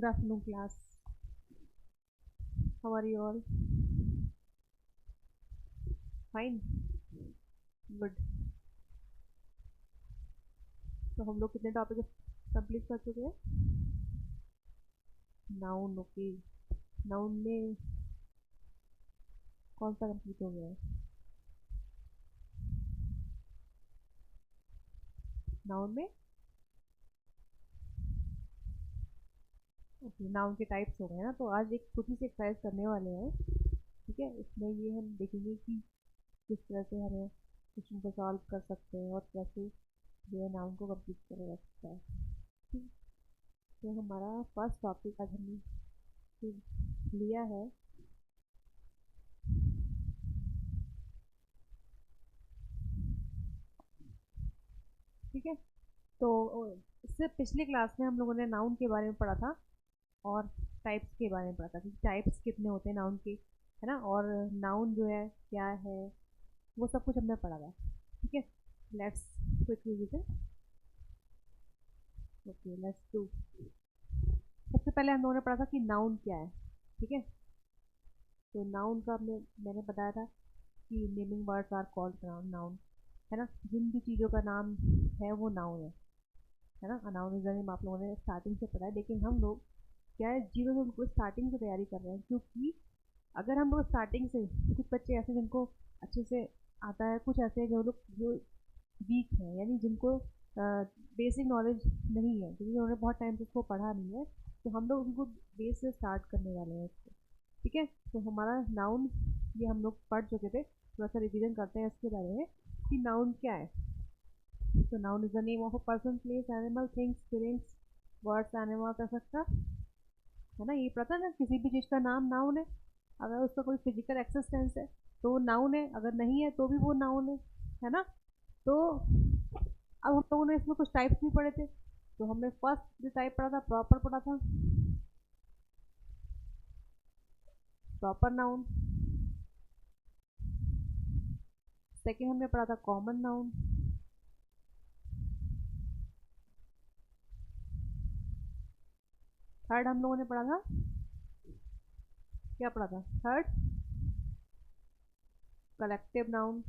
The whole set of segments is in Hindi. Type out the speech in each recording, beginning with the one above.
Good afternoon, class. How are you all? Fine. Good. तो हम लोग कितने टॉपिक कंप्लीट कर चुके हैं? नाउन. ओके. नाउन में कौन सा कंप्लीट हो गया है? नाउन में ओके, नाउन के टाइप्स हो गए ना. तो आज एक छोटी सी एक्सरसाइज करने वाले हैं. ठीक है. इसमें ये हम देखेंगे कि किस तरह से हमें क्वेश्चन को सॉल्व कर सकते हैं और कैसे जो है नाउन को कंप्लीट करा जा सकता है. ठीक. तो हमारा फर्स्ट टॉपिक आज हमने लिया है ठीक है. तो इससे पिछली क्लास में हम लोगों ने नाउन के बारे में पढ़ा था और टाइप्स के बारे में पढ़ा था कि टाइप्स कितने होते हैं नाउन के, है ना. और नाउन जो है क्या है वो सब कुछ हमने पढ़ा था. ठीक है. Let's quick revision. Okay, let's do. सबसे पहले हम लोगों ने पढ़ा था कि नाउन क्या है. ठीक है. तो नाउन का मैंने बताया था कि naming words are called noun, है ना. जिन भी चीज़ों का नाम है वो नाउन है ना. नाउन इज द नेम आप लोगों ने स्टार्टिंग से पढ़ा है, लेकिन हम लोग क्या है जीरो से उनको स्टार्टिंग से तैयारी कर रहे हैं. क्योंकि अगर हम लोग स्टार्टिंग से, कुछ बच्चे ऐसे जिनको अच्छे से आता है, कुछ ऐसे जो लोग जो वीक हैं, यानी जिनको बेसिक नॉलेज नहीं है क्योंकि उन्होंने बहुत टाइम से उसको पढ़ा नहीं है, तो हम लोग उनको बेस से स्टार्ट करने वाले हैं इसको. ठीक है. तो हमारा नाउन ये हम लोग पढ़ चुके थे. थोड़ा सा रिवीजन करते हैं इसके बारे में कि नाउन क्या है. तो noun is the name of a person, place, animal, things, feelings, words, animals, etcetera, है ना. ये पता है ना, किसी भी चीज़ का नाम नाउन है. अगर उसका कोई फिजिकल एक्सिस्टेंस है तो वो नाउन है, अगर नहीं है तो भी वो नाउन है ना. तो अब हम लोगों ने इसमें कुछ टाइप्स भी पढ़े थे. तो हमने फर्स्ट जो टाइप पढ़ा था प्रॉपर पढ़ा था, प्रॉपर नाउन. सेकेंड हमने पढ़ा था कॉमन नाउन. थर्ड हम लोगों ने पढ़ा था, क्या पढ़ा था third? Collective noun.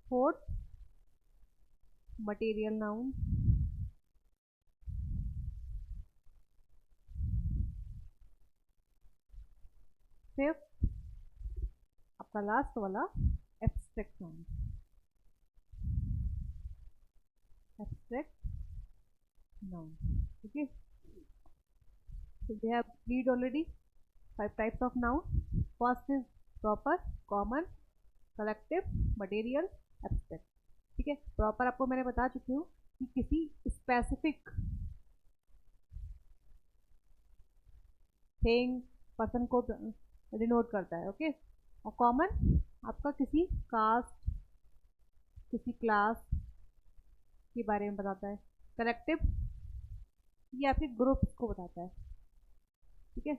Fourth material noun. Fifth आपका लास्ट वाला एब्स्ट्रैक्ट नाउन. Abstract noun. ठीक है. So they have read already 5 types of noun. First is proper, common, collective, material, abstract. ठीक है. प्रॉपर आपको मैंने बता चुकी हूँ कि किसी स्पेसिफिक थिंग, पर्सन को डिनोट करता है. ओके. और कॉमन आपका किसी कास्ट, किसी क्लास के बारे में बताता है. कलेक्टिव ये आपके ग्रुप्स को बताता है. ठीक है.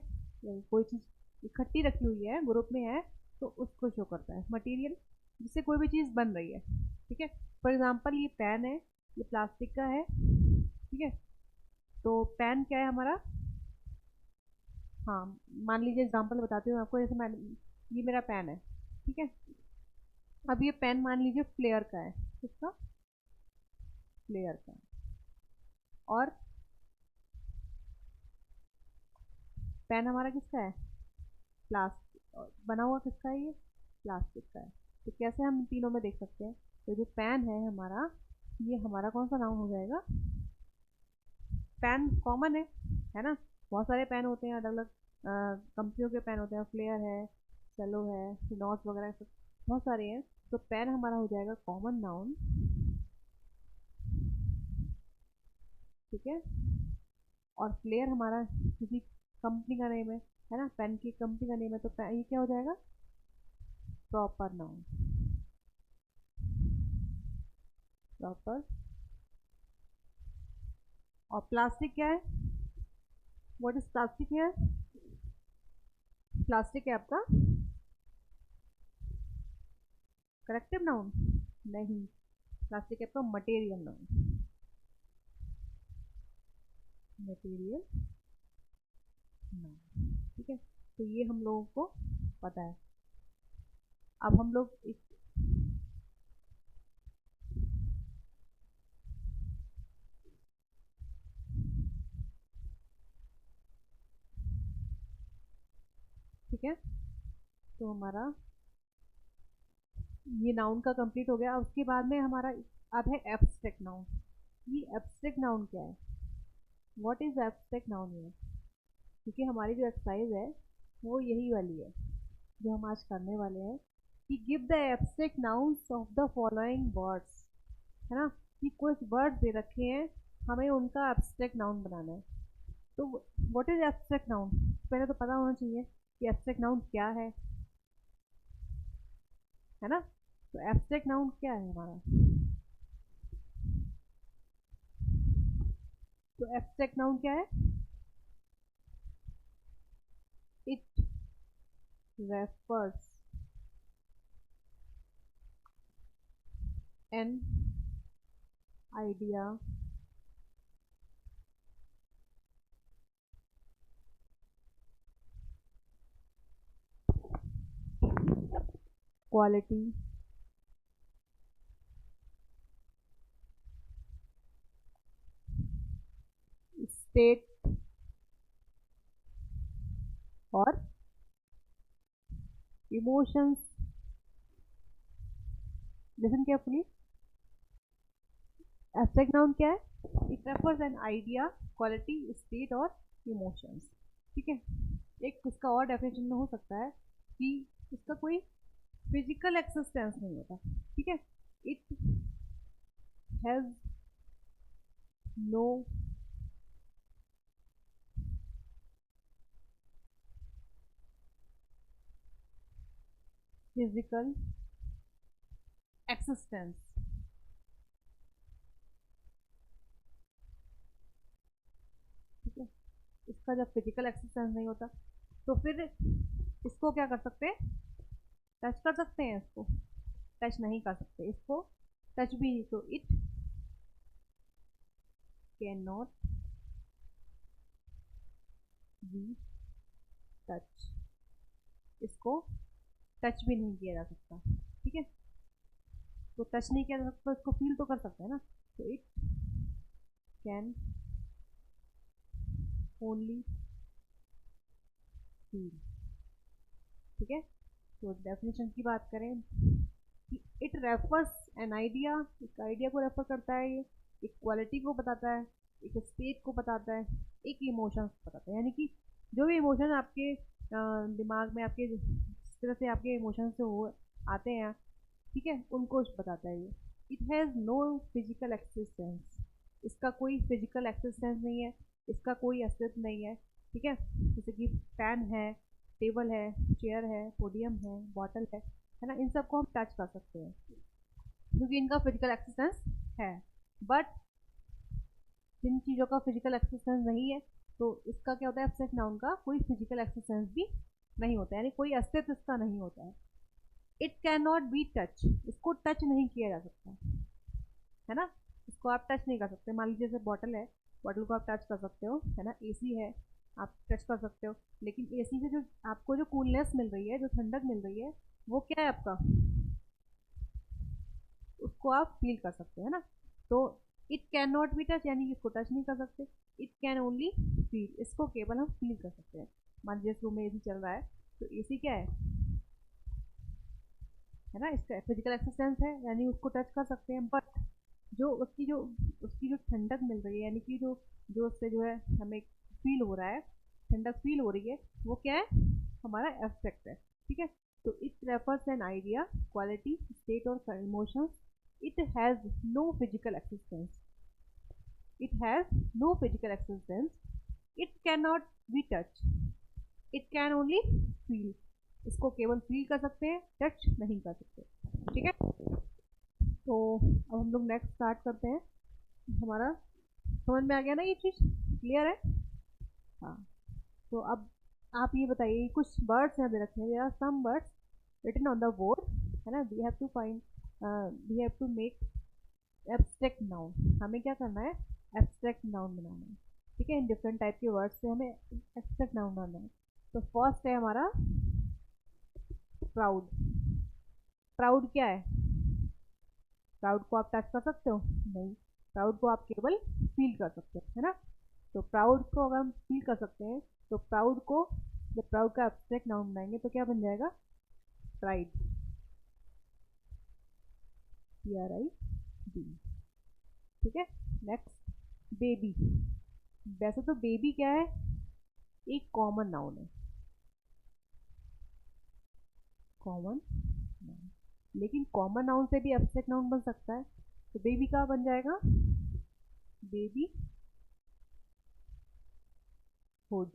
कोई चीज़ इकट्ठी रखी हुई है, ग्रुप में है, तो उसको शो करता है. मटेरियल जिससे कोई भी चीज़ बन रही है. ठीक है. फॉर एग्जांपल ये पेन है, ये प्लास्टिक का है. ठीक है. तो पेन क्या है हमारा, हाँ मान लीजिए एग्जांपल बताती हूँ आपको. जैसे ये मेरा पेन है. ठीक है. अब ये पेन मान लीजिए फ्लेयर का है. किसका? फ्लेयर का. और पेन हमारा किसका है? प्लास्टिक. बना हुआ किसका है? ये प्लास्टिक का है. तो कैसे हम तीनों में देख सकते हैं? तो जो पेन है हमारा, ये हमारा कौन सा नाउन हो जाएगा? पेन कॉमन है ना. बहुत सारे पेन होते हैं, अलग अलग कंपनियों के पेन होते हैं. फ्लेयर है, सेलो है, फिनॉस वगैरह सब बहुत सारे हैं. तो पेन हमारा हो जाएगा कॉमन नाउन. ठीक है. और फ्लेयर हमारा किसी कंपनी का नेम है ना. पेन की कंपनी का नेम है, तो ये क्या हो जाएगा? Proper noun. प्रॉपर. और प्लास्टिक क्या है? व्हाट इज प्लास्टिक है? प्लास्टिक है आपका कलेक्टिव नाउन? नहीं, प्लास्टिक है आपका मटेरियल नाउन. Material noun. ठीक है, तो ये हम लोगों को पता है। अब हम लोग इस ठीक है, तो हमारा ये नाउन का कंप्लीट हो गया। उसके बाद में हमारा अब है एब्स्ट्रैक्ट नाउन। ये एब्स्ट्रैक्ट नाउन क्या है? व्हाट इज एब्स्ट्रैक्ट नाउन है? क्योंकि हमारी जो एक्सरसाइज है वो यही वाली है जो हम आज करने वाले हैं कि give the abstract nouns of the following words, है ना, कि कुछ वर्ड्स दे रखे हैं, हमें उनका एब्स्ट्रैक्ट नाउन बनाना है। तो व्हाट इज एब्स्ट्रैक्ट नाउन? पहले तो पता होना चाहिए कि एब्स्ट्रैक्ट नाउन क्या है ना। तो एब्स्ट्रैक्ट नाउन क्या है हमारा? तो एब्स्ट्रैक्ट नाउन क्या है? It refers an idea, quality, state और emotions. Listen carefully. Abstract noun क्या है? It refers an idea, quality, state और emotions. ठीक है, एक इसका और डेफिनेशन में हो सकता है कि इसका कोई फिजिकल एक्सिस्टेंस नहीं होता। ठीक है, it has no physical existence. ठीक है, इसका जब फिजिकल एक्सिस्टेंस नहीं होता तो फिर इसको क्या कर सकते हैं? टच कर सकते हैं इसको? टच नहीं कर सकते इसको, टच भी नहीं। तो it can not be touch, इसको टच भी नहीं किया जा सकता। ठीक है, तो टच नहीं किया जा सकता, इसको फील तो कर सकते हैं ना। तो इट कैन ओनली फील। ठीक है, तो डेफिनेशन की बात करें कि इट रेफर्स एन आइडिया, एक आइडिया को रेफर करता है ये, एक क्वालिटी को बताता है, एक स्टेट को बताता है, एक इमोशंस को बताता है। यानी कि जो भी इमोशन आपके दिमाग में आपके जिस तरह से आपके इमोशंस से हो आते हैं, ठीक है, उनको बताता है ये। It has no physical existence, इसका कोई फिजिकल एक्सिस्टेंस नहीं है, इसका कोई अस्तित्व नहीं है। ठीक है, जैसे कि पेन है, टेबल है, चेयर है, पोडियम है, बॉटल है ना, इन सबको हम टच कर सकते हैं क्योंकि इनका फिजिकल एक्सिस्टेंस है। बट जिन चीज़ों का फिजिकल एक्सिस्टेंस नहीं है, तो इसका क्या होता है? एब्स्ट्रैक्ट नाउन का कोई फिजिकल एक्सिस्टेंस भी नहीं होता, यानी कोई अस्तित्व इसका नहीं होता है। It can not be touch, इसको टच नहीं किया जा सकता, है ना, इसको आप टच नहीं कर सकते। मान लीजिए जैसे बॉटल है, बॉटल को आप टच कर सकते हो, है ना। एसी है, आप टच कर सकते हो, लेकिन एसी से जो आपको जो कूलनेस मिल रही है, जो ठंडक मिल रही है, वो क्या है आपका? उसको आप फील कर सकते हैं ना। तो it can not be touch, यानी इसको टच नहीं कर सकते। इट कैन ओनली फील, इसको केवल हम फील कर सकते हैं। मान लीजिए इस रूम में एसी चल रहा है, तो एसी क्या है ना, इसका फिजिकल एक्सिस्टेंस है, यानी उसको टच कर सकते हैं। बट जो उसकी जो ठंडक मिल रही है, यानी कि जो जो उससे जो है हमें फील हो रहा है, ठंडक फील हो रही है, वो क्या है? हमारा एब्स्ट्रैक्ट है। ठीक है, तो it refers an idea, quality, state और emotions. It has no physical existence, it has no physical existence, it can not be touch, it can only feel, इसको केवल फील कर सकते हैं, टच नहीं कर सकते। ठीक है, तो अब हम लोग नेक्स्ट स्टार्ट करते हैं। हमारा समझ में आ गया ना ये चीज़? क्लियर है? हाँ, तो अब आप ये बताइए, कुछ वर्ड्स यहाँ दे रखे हैं, there are some words written on the board, है ना। We have to find, we have to make abstract noun. हमें क्या करना है? एब्स्ट्रैक्ट नाउन बनाना है। ठीक है, इन डिफरेंट टाइप के वर्ड से हमें एब्स्ट्रैक्ट नाउन बनाना है। तो फर्स्ट है हमारा प्राउड। प्राउड क्या है? प्राउड को आप टच कर सकते हो? नहीं, प्राउड को आप केवल फील कर सकते हो, है ना। तो प्राउड को अगर हम फील कर सकते हैं तो प्राउड को, जब प्राउड का एब्स्ट्रैक्ट नाउन बनाएंगे तो क्या बन जाएगा? Pride, PRID। ठीक है, नेक्स्ट बेबी। वैसे तो बेबी क्या है? एक कॉमन नाउन है, कॉमन नाउन, लेकिन कॉमन नाउन से भी एब्स्ट्रैक्ट नाउन बन सकता है। तो बेबी का बन जाएगा बेबी हुड।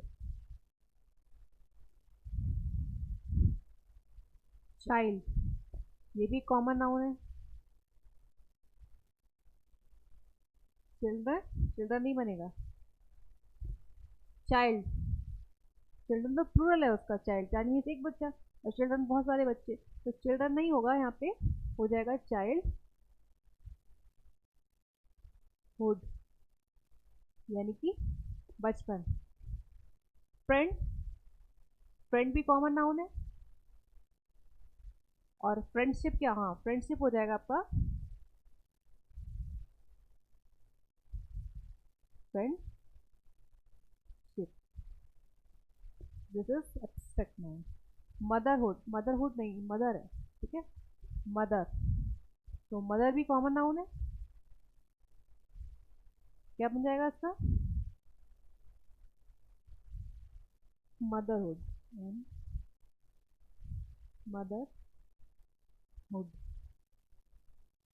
चाइल्ड, ये भी कॉमन नाउन है। चिल्ड्रन, चिल्ड्रन नहीं बनेगा, चाइल्ड। चिल्ड्रन तो प्लूरल है उसका, चाइल्ड यानी एक बच्चा, और चिल्ड्रन बहुत सारे बच्चे, तो चिल्ड्रन नहीं होगा यहाँ पे, हो जाएगा चाइल्ड हुड, यानी कि बचपन। फ्रेंड, फ्रेंड भी कॉमन नाउन है। और फ्रेंडशिप क्या? हाँ, फ्रेंडशिप हो जाएगा आपका friendship. This is abstract noun. Motherhood, motherhood नहीं, मदर है, ठीक है, मदर। तो मदर भी कॉमन नाउन है, क्या बन जाएगा इसका? Motherhood and motherhood.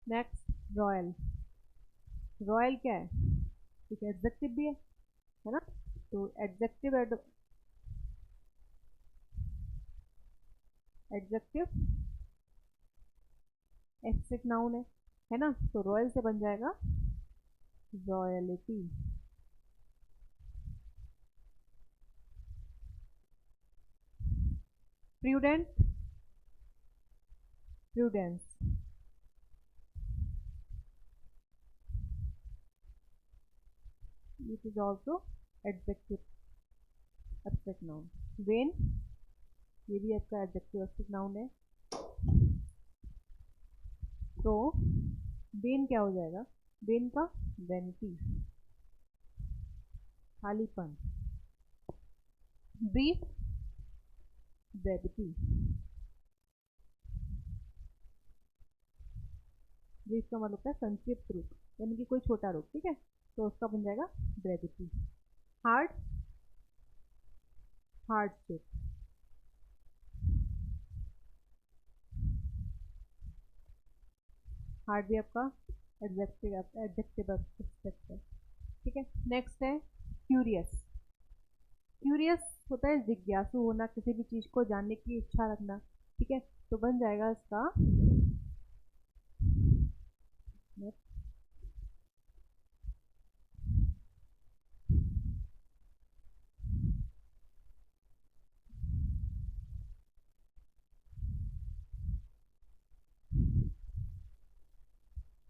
Next royal. Royal क्या है? ठीक है, एडजेक्टिव भी है ना। तो एडजेक्टिव, एडजेक्टिव एब्स्ट्रैक्ट नाउन है ना। तो रॉयल से बन जाएगा royalty. Prudent, prudence, it is also adjective abstract noun. When, ये भी आपका एडजेक्टिव एब्स्ट्रैक्ट नाउन है। तो वेन क्या हो जाएगा? वेन का वैनिटी, खालीपन। Brief, brevity. ब्रीफ का मतलब है संक्षिप्त रूप, यानी कि कोई छोटा रूप, ठीक है, तो उसका बन जाएगा ब्रेविटी। Hard, hardship. हार्ड भी आपका एडजेक्टिव, एडजेक्टिव एब्स्ट्रैक्ट है, ठीक है। नेक्स्ट है क्यूरियस। क्यूरियस होता है जिज्ञासु होना, किसी भी चीज़ को जानने की इच्छा रखना, ठीक है। तो बन जाएगा इसका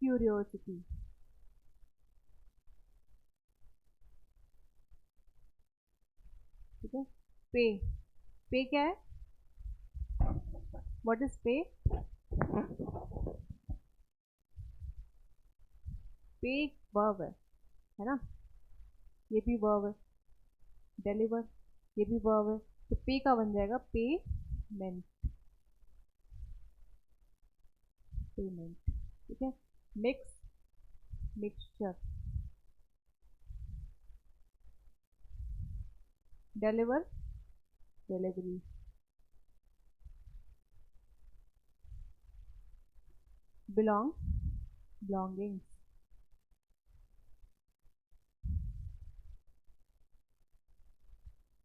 क्यूरियोसिटी। ठीक है, पे। पे क्या है? व्हाट इज पे? पे एक वर्ब है ना, ये भी वर्ब है। डिलीवर, ये भी वर्ब है। तो पे का बन जाएगा पेमेंट, पेमेंट, ठीक है। Mix, mixture. Deliver, delivery. Belong, belonging.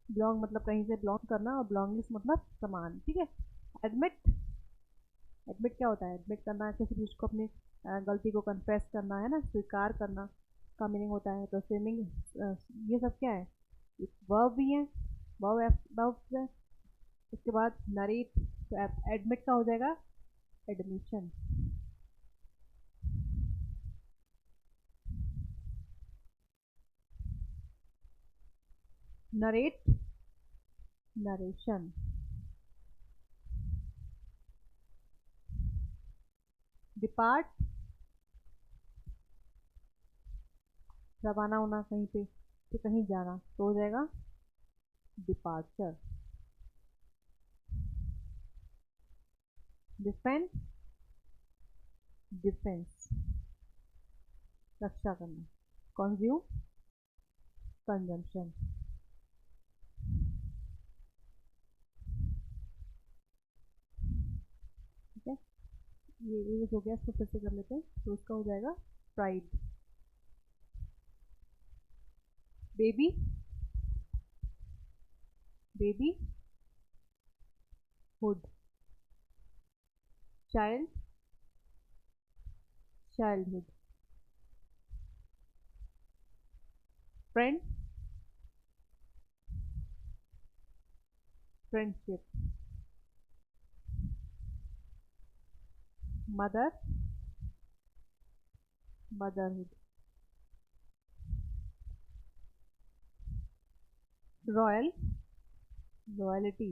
Belong मतलब कहीं से बिलोंग करना, और बिलोंगिंग्स मतलब सामान, ठीक है। एडमिट, एडमिट क्या होता है? एडमिट करना, किसी चीज़ को अपनी गलती को कन्फेस करना, है ना, स्वीकार करना का मीनिंग होता है। तो स्विमिंग, ये सब क्या है? वर्ब भी है, वर्ब, वर्ब है। उसके बाद नरेट, तो एडमिट का हो जाएगा एडमिशन। नरेट, नरेशन, डिपार्ट, रवाना होना कहीं पे कि कहीं जाना, तो हो जाएगा डिपार्चर। डिफेंड, डिफेंस, रक्षा करना। Consume, consumption. ठीक है, ये हो गया, इसको फिर से कर लेते हैं। तो उसका हो जाएगा pride. Baby, babyhood, child, childhood, friend, friendship, mother, motherhood, royal, royalty,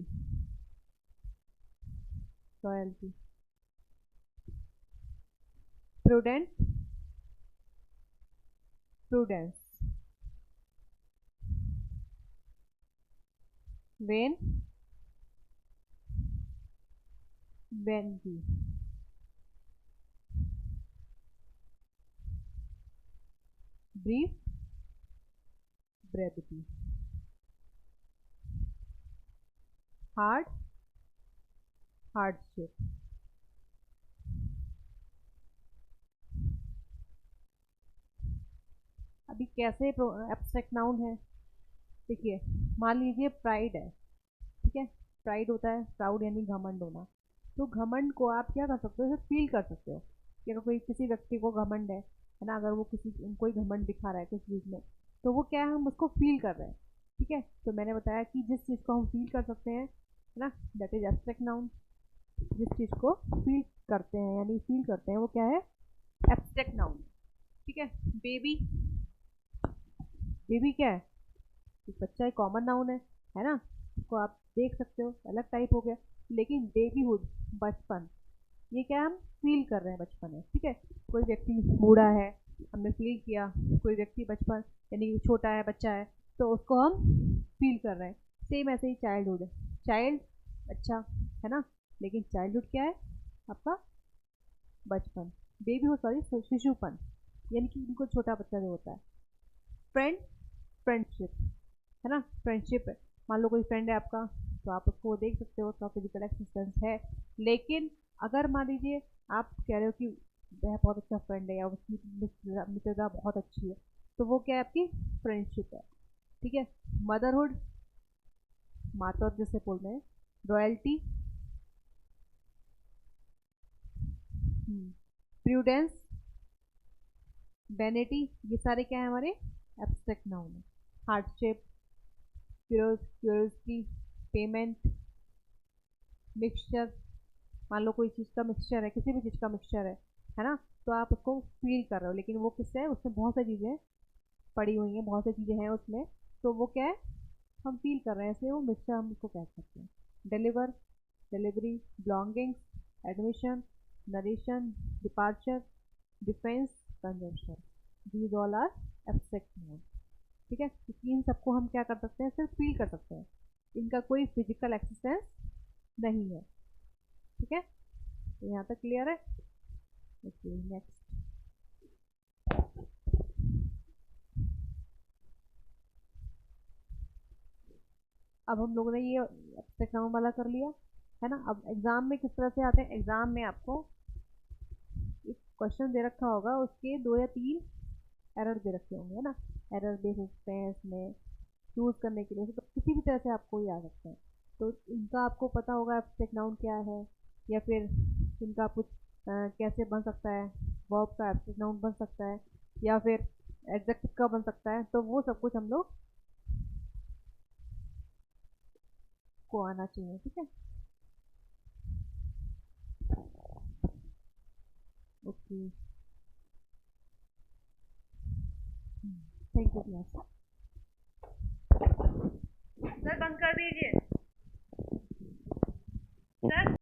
royalty, prudent, prudence, vain, वेनगी, ब्रीफ, ब्रेविटी, हार्ड, हार्डशिप, अभी कैसे एब्स्ट्रैक्ट नाउन है, देखिए मान लीजिए प्राइड है, ठीक है, प्राइड होता है, प्राउड यानी घमंड होना। तो घमंड को आप क्या कर सकते हो, फील कर सकते हो कि अगर कोई किसी व्यक्ति को घमंड है ना, अगर वो किसी कोई घमंड दिखा रहा है किस चीज़ में, तो वो क्या है, हम उसको फील कर रहे हैं। ठीक है, तो मैंने बताया कि जिस चीज़ को हम फील कर सकते हैं, है ना, दैट इज एब्स्ट्रैक्ट नाउन। जिस चीज़ को फील करते हैं यानी फील करते हैं, वो क्या है, एब्स्ट्रैक्ट नाउन। ठीक है, बेबी, बेबी क्या है, एक बच्चा, एक कॉमन नाउन है ना, इसको आप देख सकते हो, अलग टाइप हो गया। लेकिन बेबीहुड, बचपन, ये क्या हम फील कर रहे हैं, बचपन है। ठीक है, कोई व्यक्ति बूढ़ा है, हमने फील किया, कोई व्यक्ति बचपन यानी छोटा है, बच्चा है, तो उसको हम फील कर रहे हैं। सेम ऐसे ही चाइल्डहुड है, चाइल्ड अच्छा, है ना, लेकिन चाइल्डहुड क्या है आपका, बचपन। बेबी हो, सॉरी, शिशुपन, यानी कि उनको छोटा बच्चा जो होता है। फ्रेंड, फ्रेंडशिप, है ना, फ्रेंडशिप है। मान लो कोई फ्रेंड है आपका, तो आप उसको देख सकते हो, उसका फिजिकल एक्सिस्टेंस है। लेकिन अगर मान लीजिए आप कह रहे हो कि वह बहुत अच्छा फ्रेंड है या उसकी मित्रता बहुत अच्छी है, तो वो क्या है, आपकी फ्रेंडशिप है। ठीक है, मदरहुड, माता जिसे बोल रहे हैं, रॉयल्टी, प्रूडेंस, वेनिटी, ये सारे क्या है हमारे एब्स्ट्रैक्ट नाउन है। हार्डशिप, क्यूरियोसिटी, पेमेंट, मिक्सचर, मान लो कोई चीज़ का मिक्सचर है, किसी भी चीज़ का मिक्सचर है ना, तो आप उसको फील कर रहे हो, लेकिन वो किससे है, उसमें बहुत सारी चीज़ें पड़ी हुई हैं, बहुत सारी चीज़ें हैं उसमें, तो वो क्या है, हम फील कर रहे हैं, इसलिए वो मिक्सचर हम उसको कह सकते हैं। Deliver, delivery, belongings, admission, narration, departure, defence, consumption, these all are abstract noun. ठीक है, क्योंकि इन सबको हम क्या कर सकते हैं, सिर्फ फील कर सकते हैं, इनका कोई फिजिकल एक्सिस्टेंस नहीं है। ठीक है, तो यहाँ तक क्लियर है। Okay, next. अब हम लोगों ने ये एब्स्ट्रैक्ट नाउन वाला कर लिया, है ना। अब एग्जाम में किस तरह से आते हैं, एग्जाम में आपको एक क्वेश्चन दे रखा होगा, उसके 2 या 3 एरर दे रखे होंगे, है ना, एरर दे सकते हैं इसमें चूज करने के लिए, तो किसी भी तरह से आपको ये आ सकते हैं। तो इनका आपको पता होगा एब्स्ट्रैक्ट नाउन क्या है, या फिर इनका कुछ कैसे बन सकता है, वर्ब का एब्स्ट्रैक्ट नाउन बन सकता है, या फिर एडजेक्टिव का बन सकता है, तो वो सब कुछ हम लोग को आना चाहिए। ठीक है, okay, thank you class. Sir बंद कर दीजिए।